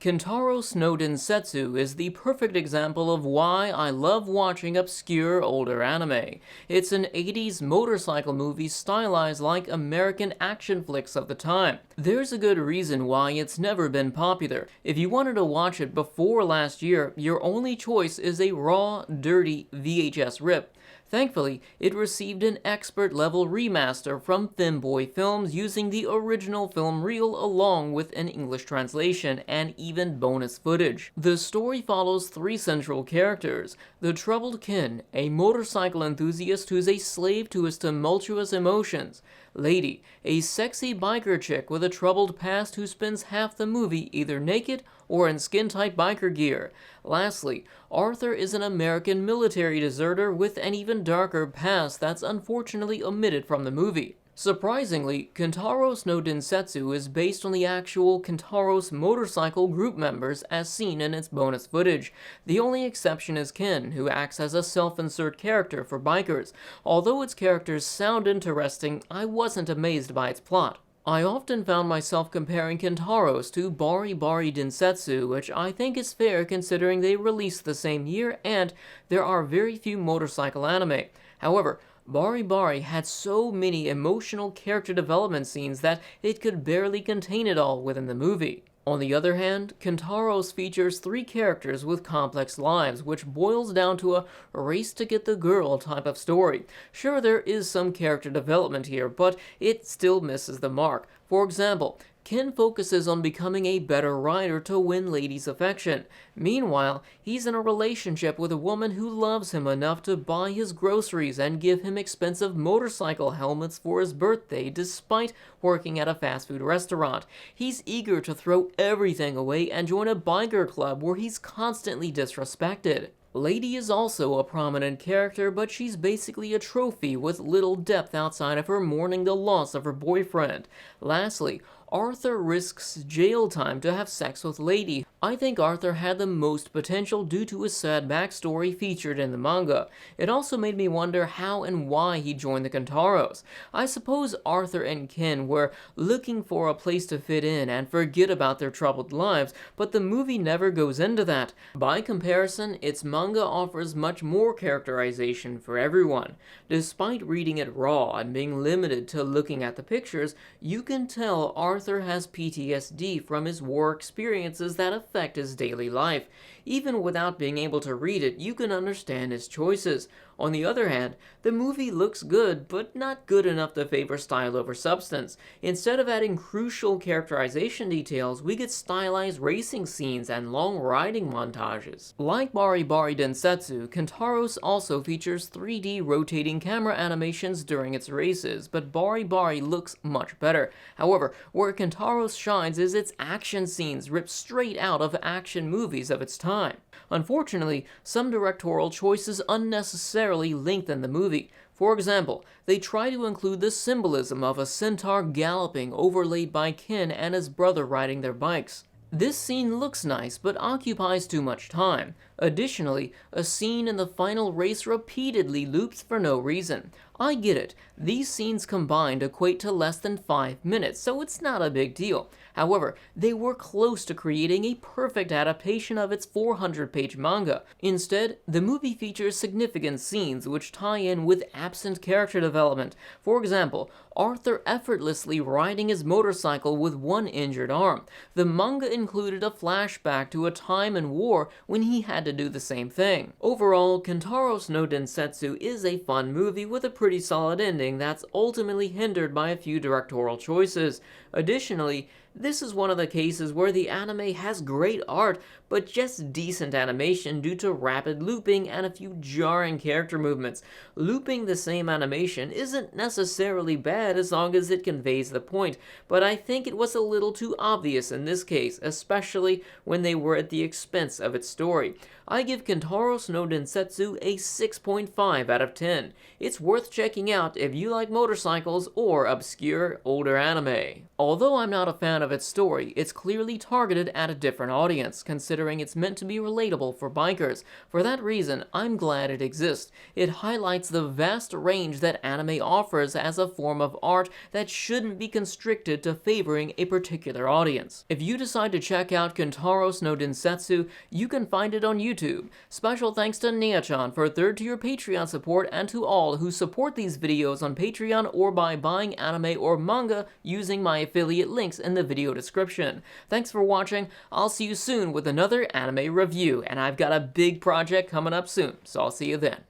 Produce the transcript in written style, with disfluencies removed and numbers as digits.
Kentauros no Densetsu is the perfect example of why I love watching obscure older anime. It's an 80s motorcycle movie stylized like American action flicks of the time. There's a good reason why it's never been popular. If you wanted to watch it before last year, your only choice is a raw, dirty VHS rip. Thankfully, it received an expert-level remaster from Femboy Films using the original film reel along with an English translation and even bonus footage. The story follows three central characters: the troubled Ken, a motorcycle enthusiast who's a slave to his tumultuous emotions; Lady, a sexy biker chick with a troubled past who spends half the movie either naked or in skin-tight biker gear; lastly, Arthur is an American military deserter with an even darker past that's unfortunately omitted from the movie. Surprisingly, Kentauros no Densetsu is based on the actual Kentauros motorcycle group members as seen in its bonus footage. The only exception is Ken, who acts as a self-insert character for bikers. Although its characters sound interesting, I wasn't amazed by its plot. I often found myself comparing Kentauros to Bari Bari Densetsu, which I think is fair considering they released the same year and there are very few motorcycle anime. However, Bari Bari had so many emotional character development scenes that it could barely contain it all within the movie. On the other hand, Kentauros features three characters with complex lives, which boils down to a race to get the girl type of story. Sure, there is some character development here, but it still misses the mark. For example, Ken focuses on becoming a better rider to win Lady's affection. Meanwhile, he's in a relationship with a woman who loves him enough to buy his groceries and give him expensive motorcycle helmets for his birthday despite working at a fast food restaurant. He's eager to throw everything away and join a biker club where he's constantly disrespected. Lady is also a prominent character, but she's basically a trophy with little depth outside of her mourning the loss of her boyfriend. Lastly, Arthur risks jail time to have sex with Lady. I think Arthur had the most potential due to his sad backstory featured in the manga. It also made me wonder how and why he joined the Kentauros. I suppose Arthur and Ken were looking for a place to fit in and forget about their troubled lives, but the movie never goes into that. By comparison, its manga offers much more characterization for everyone. Despite reading it raw and being limited to looking at the pictures, you can tell Arthur has PTSD from his war experiences that affect his daily life. Even without being able to read it, you can understand his choices. On the other hand, the movie looks good, but not good enough to favor style over substance. Instead of adding crucial characterization details, we get stylized racing scenes and long riding montages. Like Bari Bari Densetsu, Kentauros also features 3D rotating camera animations during its races, but Bari Bari looks much better. However, where Kentauros shines is its action scenes ripped straight out of action movies of its time. Unfortunately, some directorial choices unnecessarily lengthen the movie. For example, they try to include the symbolism of a centaur galloping overlaid by Ken and his brother riding their bikes. This scene looks nice, but occupies too much time. Additionally, a scene in the final race repeatedly loops for no reason. I get it, these scenes combined equate to less than 5 minutes, so it's not a big deal. However, they were close to creating a perfect adaptation of its 400-page manga. Instead, the movie features significant scenes which tie in with absent character development. For example, Arthur effortlessly riding his motorcycle with one injured arm. The manga included a flashback to a time in war when he had to do the same thing. Overall, Kentauros no Densetsu is a fun movie with a pretty solid ending that's ultimately hindered by a few directorial choices. Additionally, this is one of the cases where the anime has great art, but just decent animation due to rapid looping and a few jarring character movements. Looping the same animation isn't necessarily bad as long as it conveys the point, but I think it was a little too obvious in this case, especially when they were at the expense of its story. I give Kentauros no Densetsu a 6.5 out of 10. It's worth checking out if you like motorcycles or obscure older anime. Although I'm not a fan fan of its story, it's clearly targeted at a different audience, considering it's meant to be relatable for bikers. For that reason, I'm glad it exists. It highlights the vast range that anime offers as a form of art that shouldn't be constricted to favoring a particular audience. If you decide to check out Kentauros no Densetsu, you can find it on YouTube. Special thanks to Nia-chan for third-tier Patreon support, and to all who support these videos on Patreon or by buying anime or manga using my affiliate links in the video description. Thanks for watching. I'll see you soon with another anime review, and I've got a big project coming up soon, so I'll see you then.